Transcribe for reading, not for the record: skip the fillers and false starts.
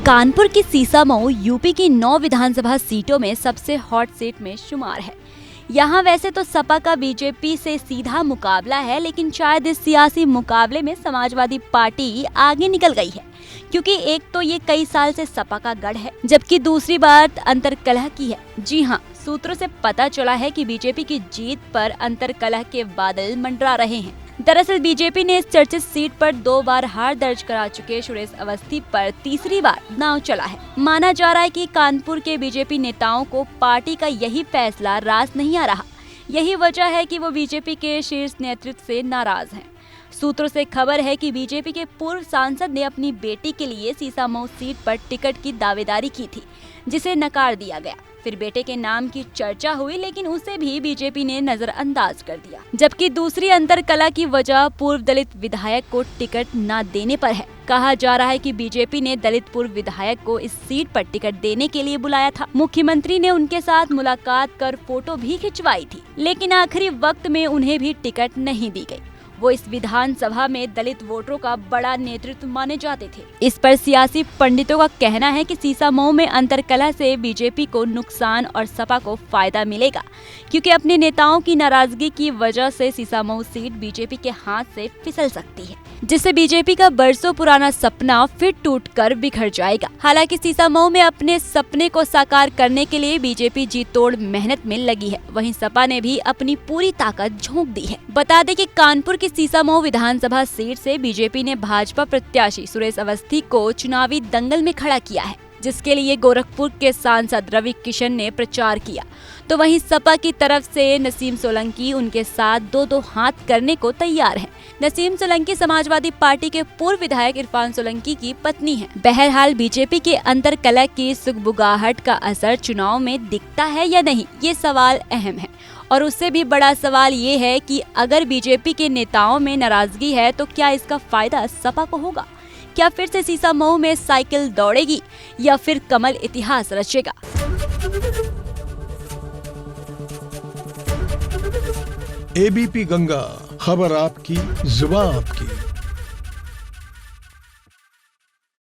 कानपुर की सीसामऊ यूपी की 9 विधानसभा सीटों में सबसे हॉट सीट में शुमार है। यहाँ वैसे तो सपा का बीजेपी से सीधा मुकाबला है, लेकिन शायद इस सियासी मुकाबले में समाजवादी पार्टी आगे निकल गई है, क्योंकि एक तो ये कई साल से सपा का गढ़ है, जबकि दूसरी बात अंतरकलह की है। जी हाँ, सूत्रों से पता चला है कि बीजेपी की जीत पर अंतरकलह के बादल मंडरा रहे हैं। दरअसल बीजेपी ने इस चर्चित सीट पर 2 बार हार दर्ज करा चुके सुरेश अवस्थी पर तीसरी बार नाव चला है। माना जा रहा है कि कानपुर के बीजेपी नेताओं को पार्टी का यही फैसला रास नहीं आ रहा। यही वजह है कि वो बीजेपी के शीर्ष नेतृत्व से नाराज हैं। सूत्रों से खबर है कि बीजेपी के पूर्व सांसद ने अपनी बेटी के लिए सीसामऊ सीट पर टिकट की दावेदारी की थी, जिसे नकार दिया गया। फिर बेटे के नाम की चर्चा हुई, लेकिन उसे भी बीजेपी ने नजरअंदाज कर दिया। जबकि दूसरी अंतरकलह की वजह पूर्व दलित विधायक को टिकट न देने पर है। कहा जा रहा है कि बीजेपी ने दलित पूर्व विधायक को इस सीट पर टिकट देने के लिए बुलाया था। मुख्यमंत्री ने उनके साथ मुलाकात कर फोटो भी खिंचवाई थी, लेकिन आखिरी वक्त में उन्हें भी टिकट नहीं दी गई। वो इस विधानसभा में दलित वोटरों का बड़ा नेतृत्व माने जाते थे। इस पर सियासी पंडितों का कहना है कि सीसामऊ में अंतरकलह से बीजेपी को नुकसान और सपा को फायदा मिलेगा, क्योंकि अपने नेताओं की नाराजगी की वजह से सीसामऊ सीट बीजेपी के हाथ से फिसल सकती है, जिससे बीजेपी का बरसों पुराना सपना फिर टूटकर बिखर जाएगा। हालांकि सीसामऊ में अपने सपने को साकार करने के लिए बीजेपी जी तोड़ मेहनत में लगी है, वहीं सपा ने भी अपनी पूरी ताकत झोंक दी है। बता दें कि कानपुर की सीसामऊ विधानसभा सीट से बीजेपी ने भाजपा प्रत्याशी सुरेश अवस्थी को चुनावी दंगल में खड़ा किया है, जिसके लिए गोरखपुर के सांसद रवि किशन ने प्रचार किया। तो वहीं सपा की तरफ से नसीम सोलंकी उनके साथ 2-2 हाथ करने को तैयार हैं। नसीम सोलंकी समाजवादी पार्टी के पूर्व विधायक इरफान सोलंकी की पत्नी है। बहरहाल बीजेपी के अंतरकलह की सुगबुगाहट का असर चुनाव में दिखता है या नहीं, ये सवाल अहम है। और उससे भी बड़ा सवाल ये है कि अगर बीजेपी के नेताओं में नाराजगी है तो क्या इसका फायदा सपा को होगा? क्या फिर से सीसामऊ में साइकिल दौड़ेगी या फिर कमल इतिहास रचेगा? एबीपी गंगा, खबर आपकी, जुबान आपकी।